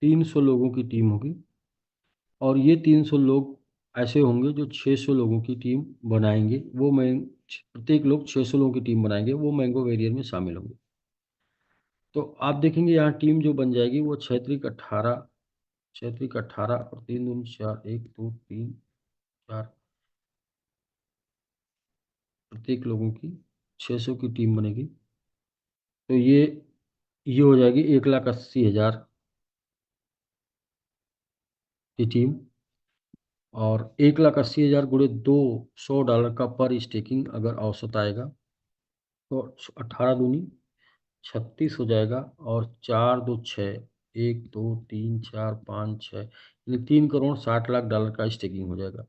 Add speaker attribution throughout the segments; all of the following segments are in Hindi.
Speaker 1: 300 लोगों की टीम होगी, और ये 300 लोग ऐसे होंगे जो 600 लोगों की टीम बनाएंगे। वो मैं प्रत्येक लोग 600 लोगों की टीम बनाएंगे, वो मैंगो वेरियर में शामिल होंगे। तो आप देखेंगे यहाँ टीम जो बन जाएगी वो क्षेत्रिक 18, क्षेत्रिक 18 और 3 दूनी 4, 1 2 3 4, प्रत्येक लोगों की 600 की टीम बनेगी। तो ये हो जाएगी 1,80,000 की टीम, और 1,80,000 गुणे $200 का पर स्टेकिंग अगर औसत आएगा तो 18 दूनी 36 हो जाएगा, और 4 2 6, 1 2 3 4 5 6, यानी $3,60,00,000 का स्टेकिंग हो जाएगा।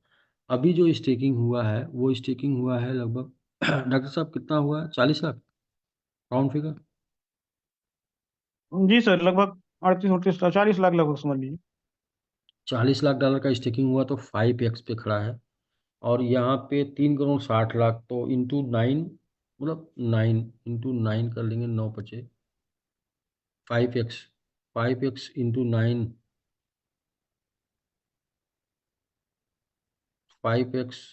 Speaker 1: अभी जो स्टेकिंग हुआ है वो स्टेकिंग हुआ है लगभग डॉक्टर साहब कितना हुआ है, 40 लाख राउंड फिगर।
Speaker 2: जी सर, लगभग 38 38 40 लाख लगभग समझ लीजिए।
Speaker 1: $40 लाख का स्टेकिंग हुआ तो 5x पे खड़ा है। और यहाँ पे 3,60,00,000, तो इंटू 9, मतलब 9 कर लेंगे, 9 बचे 5x, 5x इंटू 9, 5x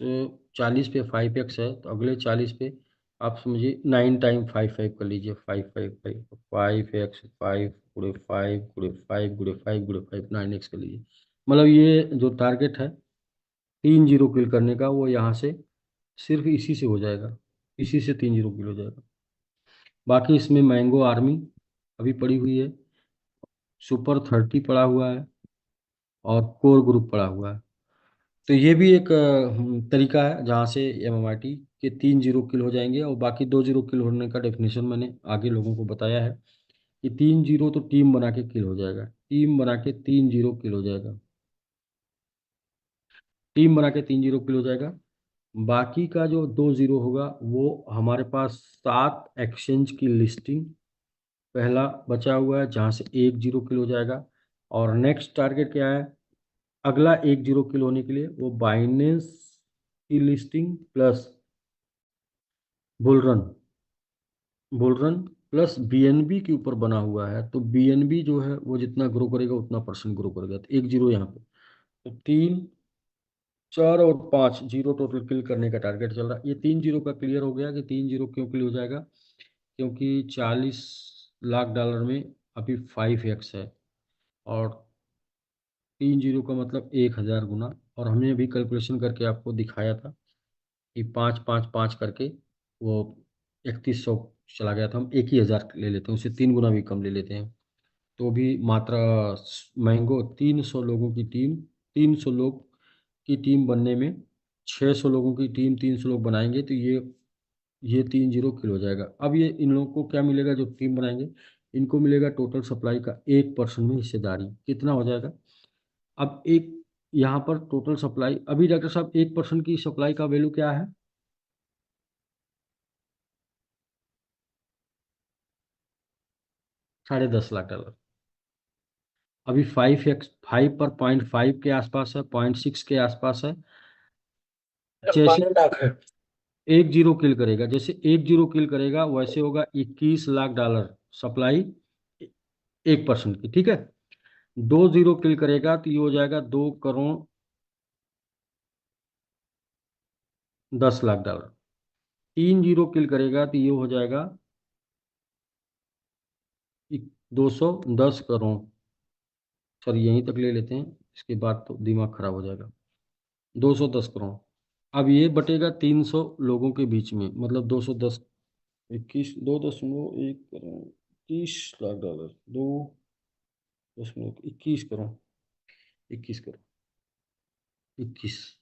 Speaker 1: 40 पे 5x है, तो अगले 40 पे आप समझिए 9 टाइम 5 5 कर लीजिए, 5 5 5 5x 5 गुणे 5 गुणे 5 गुणे 5 गुणे 5 9x कर लीजिए। मतलब ये जो टारगेट है 3 जीरो किल करने का, वो यहाँ से सिर्फ इसी से हो जाएगा, इसी से 3 जीरो किल हो जाएगा। बाकी इसमें मैंगो आर्मी अभी पड़ी हुई है, सुपर 30 पड़ा हुआ है, और कोर ग्रुप पड़ा हुआ है। तो ये भी एक तरीका है जहाँ से एमएमआरटी के 3 जीरो किल हो जाएंगे, और बाकी 2 जीरो किल होने का डेफिनेशन मैंने आगे लोगों को बताया है कि 3 जीरो तो टीम बना के किल हो जाएगा, टीम बना के 3 जीरो किल हो जाएगा, टीम बना के 3 जीरो किल हो जाएगा। बाकी का जो 2 जीरो होगा वो हमारे पास 7 एक्सचेंज की लिस्टिंग पहला बचा हुआ है, जहाँ से 1 जीरो किल हो जाएगा। और नेक्स्ट टारगेट क्या है अगला 1 जीरो किल होने के लिए, वो बाइनेंस की listing plus bull run, bull run plus BNB के ऊपर बना हुआ है। तो बीएनबी जो है वो जितना ग्रो करेगा उतना परसेंट ग्रो करेगा, तो 1 जीरो यहाँ पे, तो 3 4 और 5 जीरो टोटल किल करने का टारगेट चल रहा है। ये 3 जीरो का क्लियर हो गया कि 3 जीरो क्यों क्लियर हो जाएगा, क्योंकि $40 लाख में अभी 5x है, और 3 जीरो का मतलब 1,000 गुना। और हमने अभी कैलकुलेशन करके आपको दिखाया था कि 5 5 5 करके वो 3,100 चला गया था। हम 1,000 ले लेते हैं, उससे 3 गुना भी कम ले लेते हैं। तो भी मात्रा मैंगो 300 लोगों की टीम, 300 लोग की टीम बनने में 600 लोगों की टीम 300 लोग बनाएंगे, तो ये 3 जीरो किल हो जाएगा। अब ये इन लोगों को क्या मिलेगा जो टीम बनाएंगे, इनको मिलेगा टोटल सप्लाई का 1% में हिस्सेदारी, कितना हो जाएगा। अब एक यहाँ पर टोटल सप्लाई, अभी डॉक्टर साहब 1% की सप्लाई का वैल्यू क्या है, 10.5 लाख डॉलर। अभी 5x 5 पर 0.5 के आसपास है, 0.6 के आसपास है। जैसे
Speaker 2: 12 लाख है।
Speaker 1: 1 जीरो किल करेगा, जैसे 1 जीरो किल करेगा वैसे होगा 21 लाख डॉलर सप्लाई 1% की, ठीक है। 2 जीरो किल करेगा तो ये हो जाएगा 2,10,00,000 डॉलर। 3 जीरो किल करेगा तो ये हो जाएगा 210 करोड़। सर यहीं तक ले लेते हैं, इसके बाद तो दिमाग खराब हो जाएगा। 210 करोड़। अब ये बटेगा 300 लोगों के बीच में, मतलब 210, 21, 2.1 करोड़, 30 लाख डॉलर, 2.21 करोड़, 21 करोड़, 21।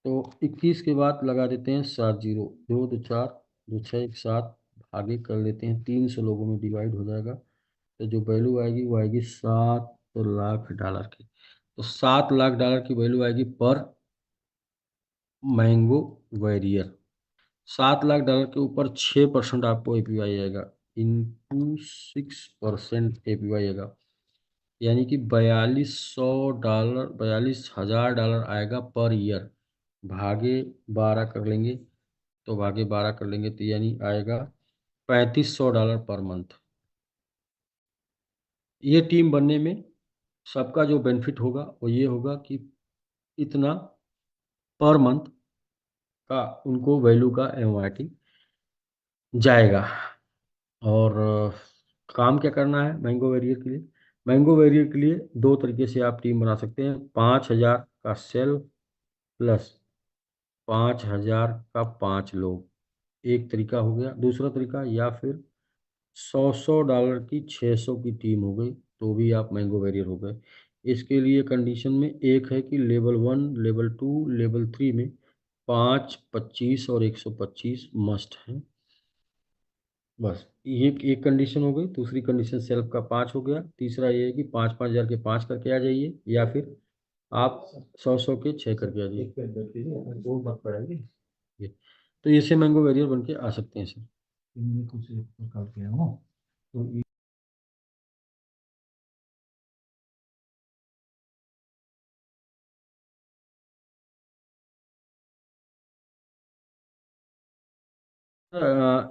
Speaker 1: तो 21 के बाद लगा देते हैं 7 जीरो, 2 2 4, 2 6 1 7, आगे कर लेते हैं 300 लोगों में डिवाइड हो जाएगा। तो जो वैल्यू आएगी वो आएगी $7 लाख की। तो $7 लाख की वैल्यू आएगी पर मैंगो वैरियर। $7 लाख के ऊपर 6% आपको एपीवाई आएगा, इंटू 6% एपीवाई आएगा, यानी कि $4,200, $42,000 आएगा पर ईयर। भागे 12 कर लेंगे, तो भागे 12 कर लेंगे तो यानी आएगा $3,500 पर मंथ, ये टीम बनने में सबका जो बेनिफिट होगा वो ये होगा कि इतना पर मंथ का उनको वैल्यू का एमआईटी जाएगा। और काम क्या करना है मैंगो वैरियर के लिए? मैंगो वैरियर के लिए दो तरीके से आप टीम बना सकते हैं। 5,000 का सेल प्लस 5,000 का 5 लोग, एक तरीका हो गया। दूसरा तरीका, या फिर 100-100 डॉलर की 600 की टीम हो गई, तो भी आप मैंगो वैरियर हो गए। इसके लिए कंडीशन में एक है कि लेवल 1, लेवल 2, लेवल 3 में 5, 25 और 125 मस्ट हैं। बस ये एक कंडीशन हो गई। दूसरी कंडीशन सेल्फ का 5 हो गया। तीसरा ये है कि 5-5 हजार के 5 करके आ जाइए, या फिर आप 100-100 के 6 करके आ जाइए। दो बात पड़ेगी ये। तो इससे मैंगो वैरियर बन के आ सकते हैं सर। इनमें कुछ एक प्रकार के हो तो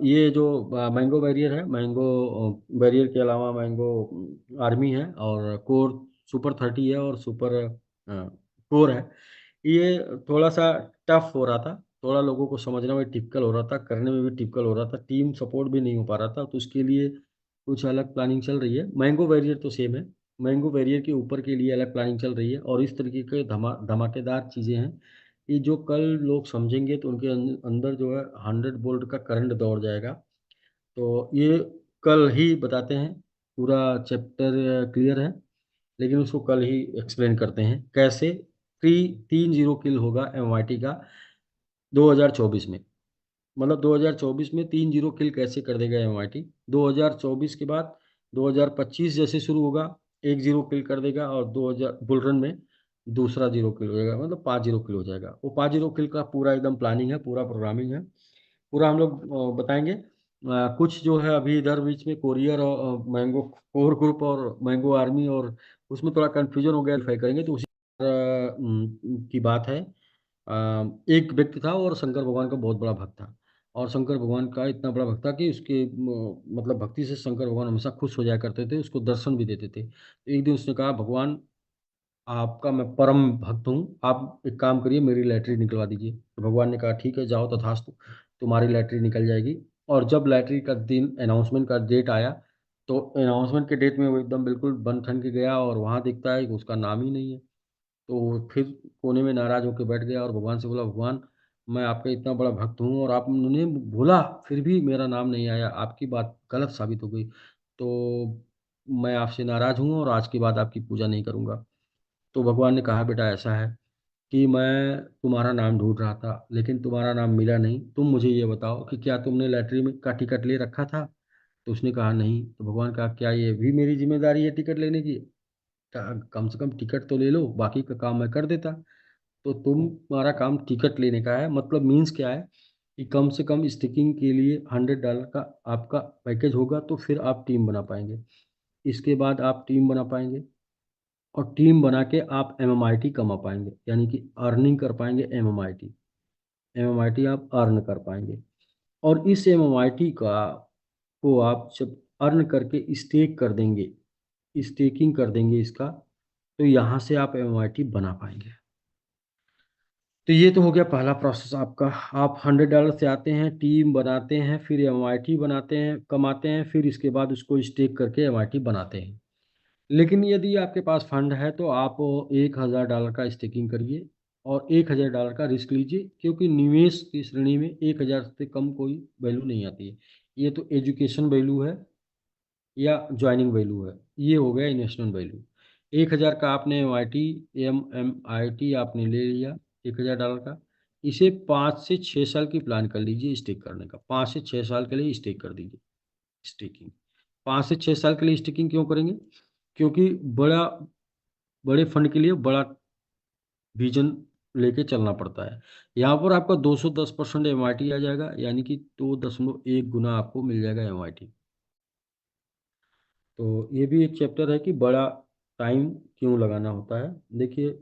Speaker 1: ये जो मैंगो बैरियर है, मैंगो बैरियर के अलावा मैंगो आर्मी है, और कोर सुपर 30 है, और सुपर कोर है। ये थोड़ा सा टफ हो रहा था, थोड़ा लोगों को समझना में टिपिकल हो रहा था, करने में भी टिपिकल हो रहा था, टीम सपोर्ट भी नहीं हो पा रहा था। तो उसके लिए कुछ अलग प्लानिंग चल रही है। मैंगो बैरियर तो सेम है, मैंगो बैरियर के ऊपर के लिए अलग प्लानिंग चल रही है। और इस तरीके के धमाकेदार चीज़ें हैं कि जो कल लोग समझेंगे तो उनके अंदर जो है 100 वोल्ट का करंट दौड़ जाएगा। तो ये कल ही बताते हैं, पूरा चैप्टर क्लियर है, लेकिन उसको कल ही एक्सप्लेन करते हैं कैसे 3-0 किल होगा एमआईटी का 2024 में। मतलब 2024 में 3-0 किल कैसे कर देगा एमआईटी। 2024 के बाद 2025 जैसे शुरू होगा, 1-0 किल कर देगा, और 2000 बुलरन में दूसरा 0 किल हो जाएगा, मतलब 5-0 किल हो जाएगा। वो 5-0 किल का पूरा एकदम प्लानिंग है, पूरा प्रोग्रामिंग है, पूरा हम लोग बताएंगे। कुछ जो है अभी इधर बीच में कोरियर और मैंगो कोर ग्रुप और मैंगो आर्मी, और उसमें थोड़ा कंफ्यूजन हो गया, वेरीफाई करेंगे। तो उसी की बात है। एक व्यक्ति था और शंकर भगवान का बहुत बड़ा भक्त था, और शंकर भगवान का इतना बड़ा भक्त था कि उसके मतलब भक्ति से शंकर भगवान हमेशा खुश हो जाया करते थे, उसको दर्शन भी देते थे। तो एक दिन उसने कहा, भगवान आपका मैं परम भक्त हूँ, आप एक काम करिए, मेरी लैटरी निकलवा दीजिए। तो भगवान ने कहा, ठीक है, जाओ तथास्तु, तुम्हारी लैटरी निकल जाएगी। और जब लैटरी का दिन, अनाउंसमेंट का डेट आया, तो अनाउंसमेंट के डेट में वो एकदम बिल्कुल बन ठन के गया, और वहाँ दिखता है कि उसका नाम ही नहीं है। तो वो फिर कोने में नाराज होकर बैठ गया और भगवान से बोला, भगवान मैं आपका इतना बड़ा भक्त हूँ, और आपने बोला फिर भी मेरा नाम नहीं आया, आपकी बात गलत साबित हो गई। तो मैं आपसे नाराज हूँ, और आज के बाद आपकी पूजा नहीं करूँगा। तो भगवान ने कहा, बेटा ऐसा है कि मैं तुम्हारा नाम ढूंढ रहा था, लेकिन तुम्हारा नाम मिला नहीं। तुम मुझे ये बताओ कि क्या तुमने लैटरी में का टिकट ले रखा था? तो उसने कहा, नहीं। तो भगवान कहा, क्या ये भी मेरी जिम्मेदारी है टिकट लेने की? कम से कम टिकट तो ले लो, बाकी का काम मैं कर देता। तो तुम्हारा काम टिकट लेने का है, मतलब मीन्स क्या है कि कम से कम स्टिकिंग के लिए $100 का आपका पैकेज होगा, तो फिर आप टीम बना पाएंगे। इसके बाद आप टीम बना पाएंगे, और टीम बना के आप एमएमआईटी कमा पाएंगे, यानी कि अर्निंग कर पाएंगे। एमएमआईटी एमएमआईटी आप अर्न कर पाएंगे। और इस एमएमआईटी का को आप जब अर्न करके स्टेक कर देंगे, स्टेकिंग कर देंगे इसका, तो यहाँ से आप एमएमआईटी बना पाएंगे। तो ये तो हो गया पहला प्रोसेस आपका। आप $100 से आते हैं, टीम बनाते हैं, फिर एमआईटी बनाते हैं, कमाते हैं, फिर इसके बाद उसको स्टेक करके एमआईटी बनाते हैं। लेकिन यदि आपके पास फंड है तो आप $1,000 का स्टेकिंग करिए, और $1,000 का रिस्क लीजिए, क्योंकि निवेश की श्रेणी में 1,000 से कम कोई वैल्यू नहीं आती है। ये तो एजुकेशन वैल्यू है या ज्वाइनिंग वैल्यू है, ये हो गया इन्वेस्टमेंट वैल्यू। 1,000 का आपने एम आई टी आपने ले लिया, $1,000 का। इसे 5 से 6 साल की प्लान कर लीजिए स्टेक करने का, 5 से 6 साल के लिए स्टेक कर दीजिए। स्टेकिंग 5 से 6 साल के लिए स्टेकिंग क्यों करेंगे? क्योंकि बड़े फंड के लिए बड़ा विजन लेके चलना पड़ता है। यहाँ पर आपका 210% एमआईटी आ जाएगा, यानी कि 2.1 गुना आपको मिल जाएगा एमआईटी। तो ये भी एक चैप्टर है कि बड़ा टाइम क्यों लगाना होता है। देखिए,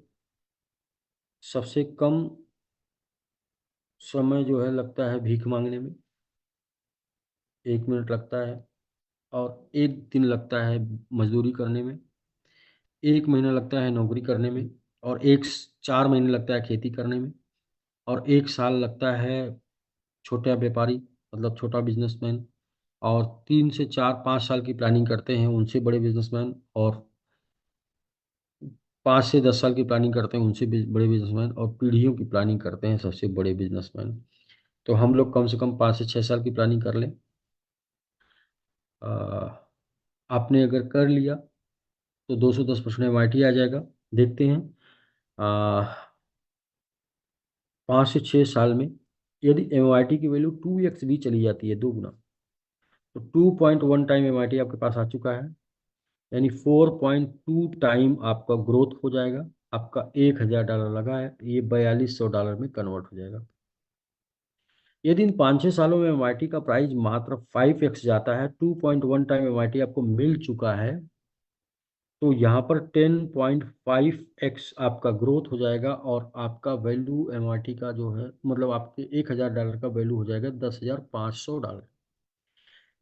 Speaker 1: सबसे कम समय जो है लगता है भीख मांगने में, 1 मिनट लगता है, और 1 दिन लगता है मजदूरी करने में, 1 महीना लगता है नौकरी करने में, और 4 महीने लगता है खेती करने में, और 1 साल लगता है छोटा व्यापारी, मतलब छोटा बिजनेसमैन, और 3 से 4 5 साल की प्लानिंग करते हैं उनसे बड़े बिजनेसमैन, और 5 से 10 साल की प्लानिंग करते हैं उनसे भी बड़े बिजनेसमैन, और पीढ़ियों की प्लानिंग करते हैं सबसे बड़े बिजनेसमैन। तो हम लोग कम से कम 5 से 6 साल की प्लानिंग कर लें। अ, आपने अगर कर लिया तो 210% MIT आ जाएगा। देखते हैं, 5 से 6 साल में यदि MIT की वैल्यू 2x भी चली जाती है, 2 गुना, तो 2.1 टाइम MIT आपके पास आ चुका है, यानी 4.2 टाइम आपका ग्रोथ हो जाएगा। आपका $1,000 लगा है, ये $4200 में कन्वर्ट हो जाएगा। यदि इन 5 6 सालों में MIT का प्राइस मात्र 5x जाता है, 2.1 टाइम MIT आपको मिल चुका है, तो यहाँ पर 10.5x आपका ग्रोथ हो जाएगा, और आपका वैल्यू MIT का जो है, मतलब आपके $1,000 का वैल्यू हो जाएगा $10,500।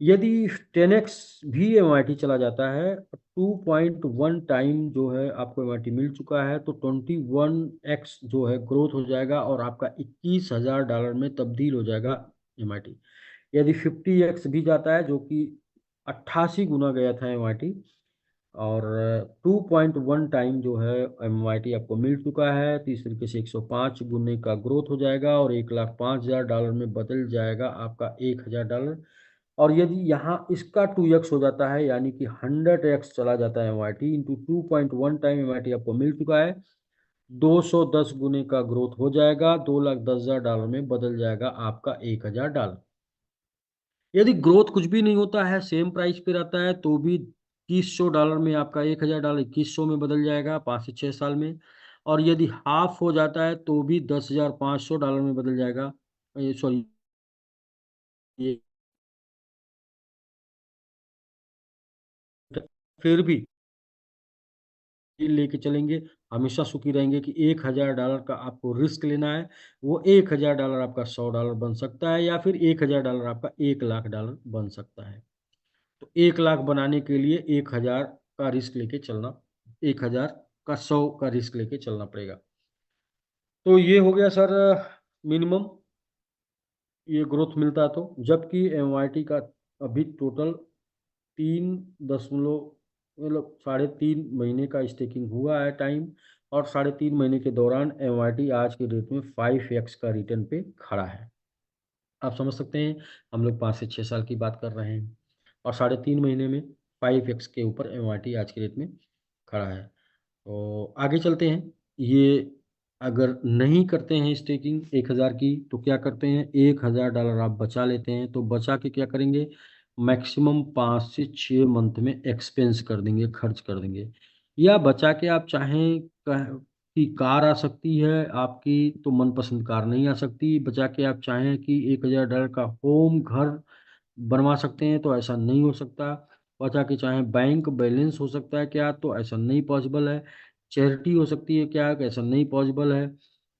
Speaker 1: यदि 10x भी MIT चला जाता है, 2.1 टाइम जो है आपको MIT मिल चुका है, तो 21x जो है ग्रोथ हो जाएगा, और आपका $21,000 में तब्दील हो जाएगा MIT। यदि 50x भी जाता है, जो कि 88 गुना गया था MIT, और 2.1 टाइम जो है MIT आपको मिल चुका है, तो इस तरीके से 105 गुने का ग्रोथ हो जाएगा, और $1,05,000 में बदल जाएगा आपका $1,000। और यदि यहाँ इसका 2x हो जाता है, यानी कि 100x चला जाता है MIT, इंटू 2.1 टाइम MIT आपको मिल चुका है, 210 गुने का ग्रोथ हो जाएगा, $2,10,000 में बदल जाएगा आपका $1,000। यदि ग्रोथ कुछ भी नहीं होता है, सेम प्राइस पे रहता है, तो भी $2,100 में आपका $1,000 2100 में बदल जाएगा 5 से 6 साल में। और यदि हाफ हो जाता है, तो भी $10,500 में बदल जाएगा। सॉरी, ये फिर भी ये लेके चलेंगे, हमेशा सुखी रहेंगे कि $1,000 का आपको रिस्क लेना है। वो $1,000 आपका $100 बन सकता है, या फिर $1,000 आपका $1,00,000 बन सकता है। तो 1,00,000 बनाने के लिए 1,000 का रिस्क लेके चलना, 1,000 का 100 का रिस्क लेके चलना पड़ेगा। तो ये हो गया सर मिनिमम, ये ग्रोथ मिलता है तो। जबकि MIT का अभी टोटल 3 दशमलव, मतलब 3.5 महीने का स्टेकिंग हुआ है टाइम, और 3.5 महीने के दौरान MIT आज के डेट में 5x का रिटर्न पे खड़ा है। आप समझ सकते हैं, हम लोग 5 से 6 साल की बात कर रहे हैं, और 3.5 महीने में 5x के ऊपर MIT आज के डेट में खड़ा है। तो आगे चलते हैं। ये अगर नहीं करते हैं स्टेकिंग 1,000 की, तो क्या करते हैं, $1,000 आप बचा लेते हैं, तो बचा के क्या करेंगे, मैक्सिमम 5 से 6 मंथ में एक्सपेंस कर देंगे, खर्च कर देंगे। या बचा के आप चाहें कि कार आ सकती है आपकी, तो मनपसंद कार नहीं आ सकती। बचा के आप चाहें कि $1,000 का होम घर बनवा सकते हैं, तो ऐसा नहीं हो सकता। बचा के चाहे बैंक बैलेंस हो सकता है क्या, तो ऐसा नहीं पॉसिबल है। चैरिटी हो सकती है क्या, ऐसा नहीं पॉसिबल है।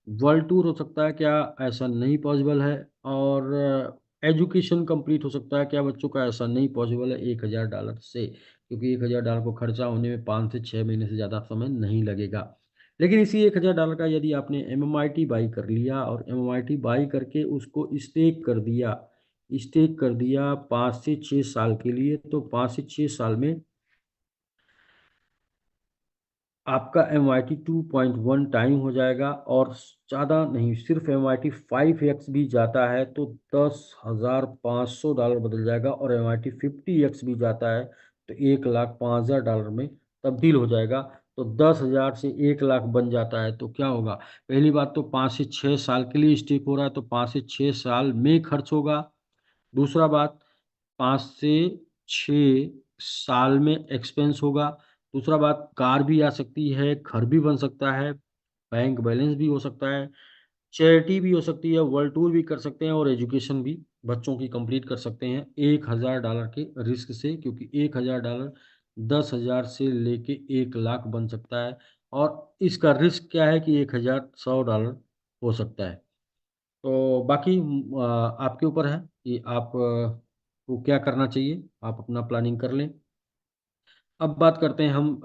Speaker 1: वर्ल्ड टूर हो सकता है क्या, ऐसा नहीं पॉसिबल है। और एजुकेशन कंप्लीट हो सकता है क्या बच्चों का, ऐसा नहीं पॉसिबल है $1,000 से, क्योंकि $1,000 को खर्चा होने में 5 से 6 महीने से ज़्यादा समय नहीं लगेगा। लेकिन इसी $1,000 का यदि आपने MMIT बाई कर लिया, और MMIT बाई करके उसको स्टेक कर दिया 5 से 6 साल के लिए, तो 5 से 6 साल में आपका MIT 2.1 टाइम हो जाएगा। और ज़्यादा नहीं, सिर्फ MIT 5x भी जाता है तो $10,500 बदल जाएगा, और MIT 50x भी जाता है तो $1,05,000 में तब्दील हो जाएगा। तो 10,000 से 1,00,000 बन जाता है, तो क्या होगा, पहली बात तो 5 से 6 साल के लिए स्टेक हो रहा है, तो 5 से 6 साल में खर्च होगा। दूसरा बात, 5 से 6 साल में एक्सपेंस होगा। दूसरा बात, कार भी आ सकती है, घर भी बन सकता है, बैंक बैलेंस भी हो सकता है, चैरिटी भी हो सकती है, वर्ल्ड टूर भी कर सकते हैं, और एजुकेशन भी बच्चों की कंप्लीट कर सकते हैं $1,000 के रिस्क से, क्योंकि $1,000 10,000 से लेके 1,00,000 बन सकता है। और इसका रिस्क क्या है कि $1,100 हो सकता है। तो बाकी आपके ऊपर है कि आप को क्या करना चाहिए, आप अपना प्लानिंग कर लें। अब बात करते हैं हम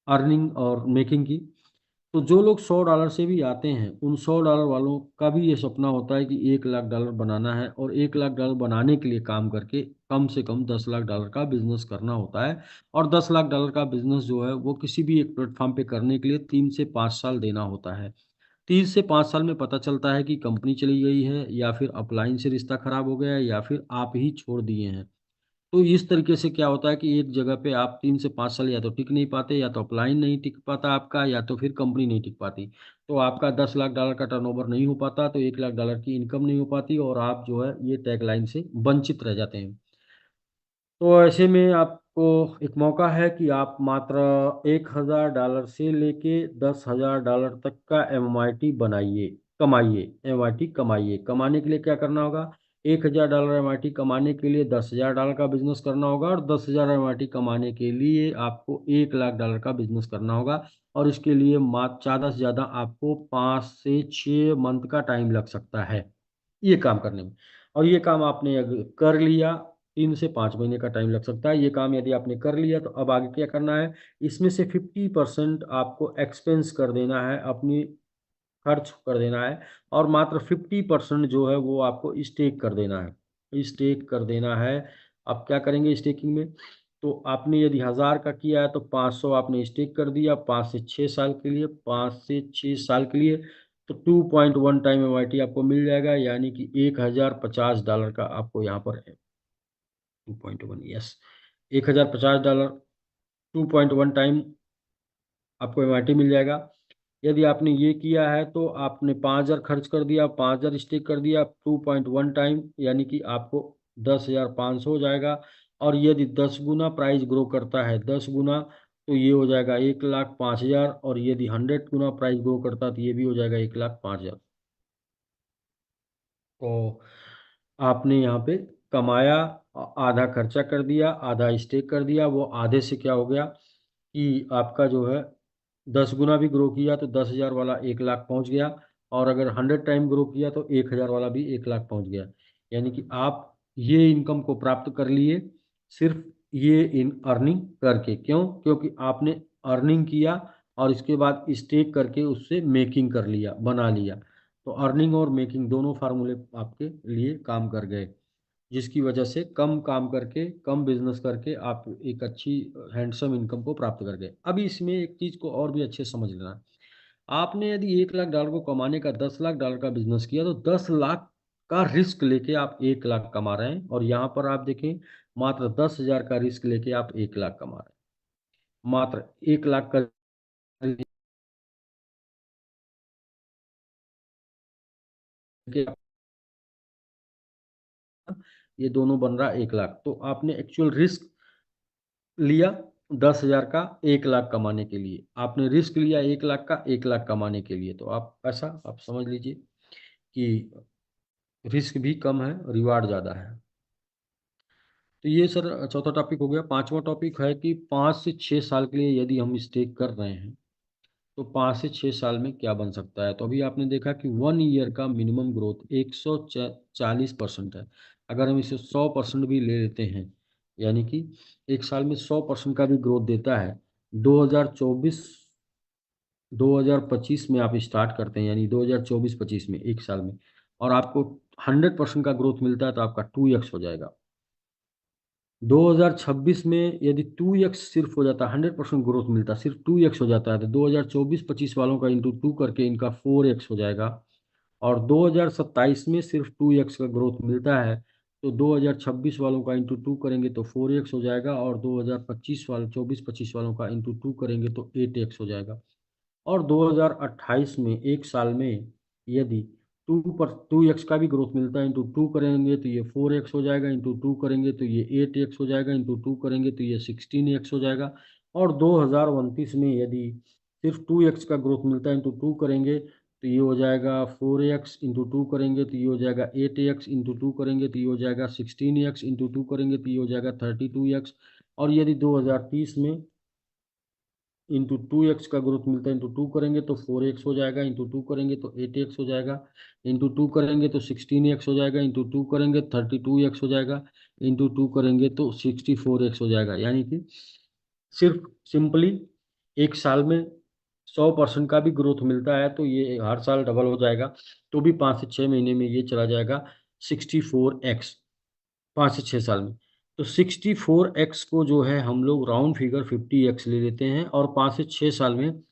Speaker 1: अर्निंग और मेकिंग की। तो जो लोग $100 से भी आते हैं, उन $100 वालों का भी ये सपना होता है कि $1 लाख बनाना है, और $1 लाख बनाने के लिए काम करके कम से कम $10 लाख का बिजनेस करना होता है। और $10 लाख का बिजनेस जो है वो किसी भी एक प्लेटफॉर्म पे करने के लिए 3 से 5 साल देना होता है। 3 से 5 साल में पता चलता है कि कंपनी चली गई है, या फिर अपलाइन से रिश्ता खराब हो गया है, या फिर आप ही छोड़ दिए हैं। तो इस तरीके से क्या होता है कि एक जगह पे आप 3 से 5 साल या तो टिक नहीं पाते, या तो अपलाइन नहीं टिक पाता आपका, या तो फिर कंपनी नहीं टिक पाती। तो आपका $10 लाख का टर्नओवर नहीं हो पाता, तो $1 लाख की इनकम नहीं हो पाती, और आप जो है ये टैगलाइन से वंचित रह जाते हैं। तो ऐसे में आपको एक मौका है कि आप मात्र $1,000 से लेके $10,000 तक का एमआईटी बनाइए, कमाइए। एमआईटी कमाइए। कमाने के लिए क्या करना होगा? $1,000 एमआईटी कमाने के लिए $10,000 का बिजनेस करना होगा, और 10,000 एमआईटी कमाने के लिए आपको $1 लाख का बिजनेस करना होगा। और इसके लिए मात्र ज़्यादा से ज़्यादा आपको 5 से 6 मंथ का टाइम लग सकता है ये काम करने में। और ये काम आपने अगर कर लिया, 3 से 5 महीने का टाइम लग सकता है। ये काम यदि आपने कर लिया, तो अब आगे क्या करना है? इसमें से 50% आपको एक्सपेंस कर देना है, अपनी खर्च कर देना है, और मात्र 50% जो है वो आपको स्टेक कर देना है। स्टेक कर देना है। आप क्या करेंगे स्टेकिंग में? तो आपने यदि 1,000 का किया है, तो 500 आपने स्टेक कर दिया 5 से 6 साल के लिए। 5 से 6 साल के लिए तो 2.1 टाइम एमआईटी आपको मिल जाएगा, यानी कि $1,050 का आपको यहाँ पर 2.1, यस, $1,050 2.1 टाइम आपको एमआरटी मिल जाएगा। यदि आपने ये किया है, तो आपने 5,000 खर्च कर दिया, 5,000 स्टेक कर दिया 2.1 टाइम, यानी कि आपको 10,500 हो जाएगा। और यदि 10 गुना प्राइस ग्रो करता है, 10 गुना, तो ये हो जाएगा 1,05,000। और यदि 100 गुना प्राइस ग्रो करता है, तो ये भी हो जाएगा 1,05,000। तो आपने यहाँ पे कमाया, आधा खर्चा कर दिया, आधा स्टेक कर दिया। वो आधे से क्या हो गया कि आपका जो है 10 गुना भी ग्रो किया, तो 10,000 वाला 1 लाख पहुंच गया। और अगर 100 टाइम ग्रो किया, तो 1,000 वाला भी 1 लाख पहुंच गया। यानी कि आप ये इनकम को प्राप्त कर लिए सिर्फ ये इन अर्निंग करके। क्यों? क्योंकि आपने अर्निंग किया, और इसके बाद स्टेक करके उससे मेकिंग कर लिया, बना लिया। तो अर्निंग और मेकिंग दोनों फार्मूले आपके लिए काम कर गए, जिसकी वजह से कम काम करके, कम बिजनेस करके आप एक अच्छी हैंडसम इनकम को प्राप्त कर गए। अभी इसमें एक चीज को और भी अच्छे से समझ लेना है। आपने यदि $1 लाख को कमाने का $10 लाख का बिजनेस किया, तो 10 लाख का रिस्क लेके आप 1 लाख कमा रहे हैं। और यहाँ पर आप देखें, मात्र 10,000 का रिस्क लेके आप 1 लाख कमा रहे हैं। मात्र 1 लाख का लेके ये दोनों बन रहा 1 लाख। तो आपने एक्चुअल रिस्क लिया 10,000 का 1 लाख कमाने के लिए। आपने रिस्क लिया 1 लाख का 1 लाख कमाने के लिए। तो आप ऐसा आप समझ लीजिए कि रिस्क भी कम है, रिवार्ड ज़्यादा है। तो ये सर चौथा टॉपिक हो गया। पांचवा टॉपिक है कि 5 से 6 साल के लिए यदि हम स्टेक कर रहे हैं, तो 5 से 6 साल में क्या बन सकता है? तो अभी आपने देखा कि 1 ईयर का मिनिमम ग्रोथ 140% है। अगर हम इसे 100% भी ले लेते हैं, यानी कि एक साल में 100% का भी ग्रोथ देता है। 2024 2025 में आप स्टार्ट करते हैं, यानी 2024-25 में एक साल में, और आपको 100% का ग्रोथ मिलता है, तो आपका 2x हो जाएगा। 2026 में यदि 2x सिर्फ हो जाता है, 100% ग्रोथ मिलता, सिर्फ 2x हो जाता है, तो 2024-25 वालों का इंटू 2 करके इनका 4x हो जाएगा। और 2027 में सिर्फ 2x का ग्रोथ मिलता है, तो 2026 वालों का इंटू 2 करेंगे तो 4x हो जाएगा। और 2025 वाले 24-25 वालों का इंटू 2 करेंगे तो 8x हो जाएगा। और 2028 में एक साल में यदि 2x का भी ग्रोथ मिलता है, इंटू 2 करेंगे तो ये 4x हो जाएगा, इंटू 2 करेंगे तो ये 8x हो जाएगा, इंटू 2 करेंगे तो ये 16x हो जाएगा। और 2029 में यदि सिर्फ 2x का ग्रोथ मिलता है, इंटू 2 करेंगे तो ये हो जाएगा 4x, इंटू 2 करेंगे तो ये हो जाएगा 8x, इंटू 2 करेंगे तो ये हो जाएगा 16x, इंटू 2 करेंगे तो ये हो जाएगा 32x। और यदि 2030 में इंटू 2x का ग्रोथ मिलता है, इंटू 2 करेंगे तो 4x हो जाएगा, इंटू 2 करेंगे तो 8x हो जाएगा, इंटू 2 करेंगे तो 16x हो जाएगा, इंटू 2 करेंगे 32x हो जाएगा, इंटू 2 करेंगे तो 64x हो जाएगा। यानी कि सिर्फ सिंपली एक साल में 100% का भी ग्रोथ मिलता है तो ये हर साल डबल हो जाएगा, तो भी 5 से 6 महीने में ये चला जाएगा 64x, 5 से 6 साल में। तो 64x को जो है हम लोग राउंड फिगर 50x ले लेते हैं, और 5 से 6 साल में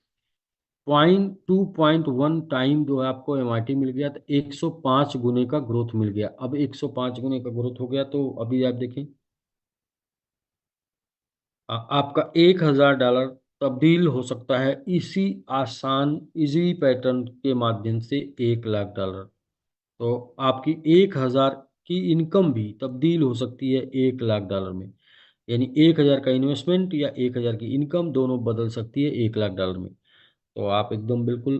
Speaker 1: 2.1 टाइम जो है आपको एमआरटी मिल गया, तो 105 गुने का ग्रोथ मिल गया। अब 105 गुने का ग्रोथ हो गया तो अभी आप देखें, आपका $1,000 तब्दील हो सकता है इसी आसान इजी पैटर्न के माध्यम से $1,00,000। तो आपकी 1,000 की इनकम भी तब्दील हो सकती है $1,00,000 में। यानी 1,000 का इन्वेस्टमेंट या 1,000 की इनकम दोनों बदल सकती है $1,00,000 में। तो आप एकदम बिल्कुल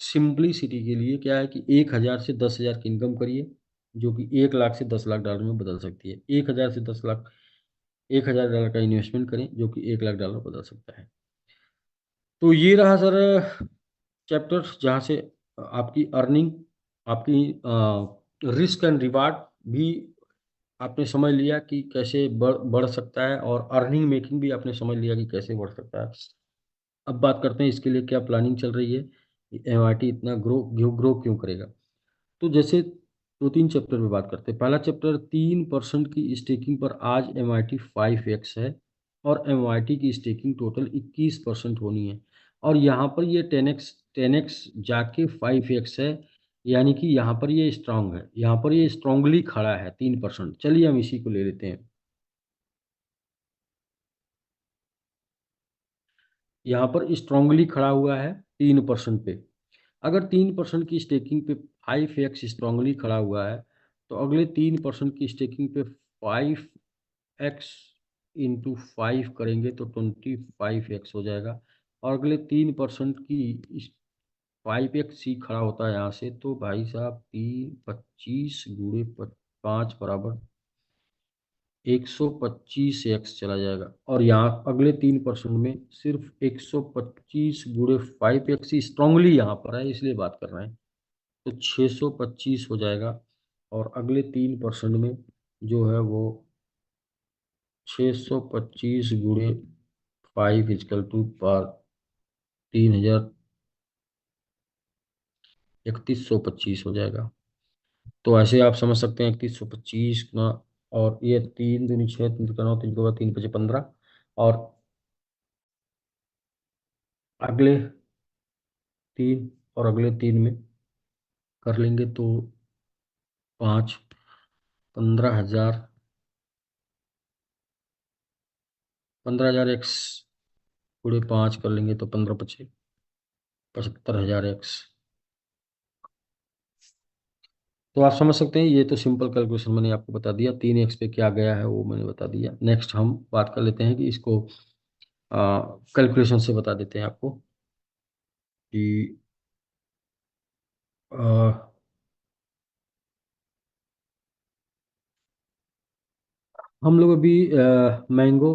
Speaker 1: सिंपलिसिटी के लिए क्या है कि 1,000 से 10,000 की इनकम करिए, जो कि 1 लाख से $10 लाख में बदल सकती है। 1,000 से 10 लाख, $1,000 का इन्वेस्टमेंट करें जो कि $1,00,000 बदल सकता है। तो ये रहा सर चैप्टर जहाँ से आपकी अर्निंग, आपकी रिस्क एंड रिवार्ड भी आपने समझ लिया कि कैसे बढ़ बढ़ सकता है, और अर्निंग मेकिंग भी आपने समझ लिया कि कैसे बढ़ सकता है। अब बात करते हैं इसके लिए क्या प्लानिंग चल रही है, एमआईटी इतना ग्रो क्यों करेगा। तो जैसे दो तीन चैप्टर में बात करते हैं। पहला चैप्टर 3% की स्टेकिंग पर आज एमआईटी 5x है, और एमआईटी की स्टेकिंग टोटल 21% होनी है, और यहाँ पर ये 10x जाके 5x है, यानी कि यहाँ पर ये स्ट्रांग है, यहाँ पर ये स्ट्रांगली खड़ा है 3%। चलिए हम इसी को ले लेते हैं। यहाँ पर स्ट्रांगली खड़ा हुआ है 3% पे। अगर 3% की स्टेकिंग पे 5x स्ट्रांगली खड़ा हुआ है, तो अगले 3% की स्टेकिंग पे 5x इंटू 5 करेंगे तो 25x हो जाएगा, और अगले 3% की 5x ही खड़ा होता है यहाँ से, तो भाई साहब 3 25 गुणे 5 बराबर 125x चला जाएगा, और यहाँ अगले 3% में सिर्फ 125 गुणे 5x ही स्ट्रांगली यहाँ पर है, इसलिए बात कर रहे हैं। तो 625 हो जाएगा, और अगले 3% में जो है वो 625 गुणे 5 इजकल टू पार 3,3125 हो जाएगा। तो ऐसे आप समझ सकते हैं 3125 ना, और ये 3 दूनी 6, 3 का 9, 3 का 5 15, और अगले 3 और अगले 3 में कर लेंगे तो 5, 15,000, 15,000x गुणे 5 कर लेंगे तो 15 × 5 = 75,000x। तो आप समझ सकते हैं, ये तो सिंपल कैलकुलेशन मैंने आपको बता दिया। 3x पे क्या गया है वो मैंने बता दिया। नेक्स्ट हम बात कर लेते हैं कि इसको कैलकुलेशन से बता देते हैं आपको कि आ, हम लोग अभी मैंगो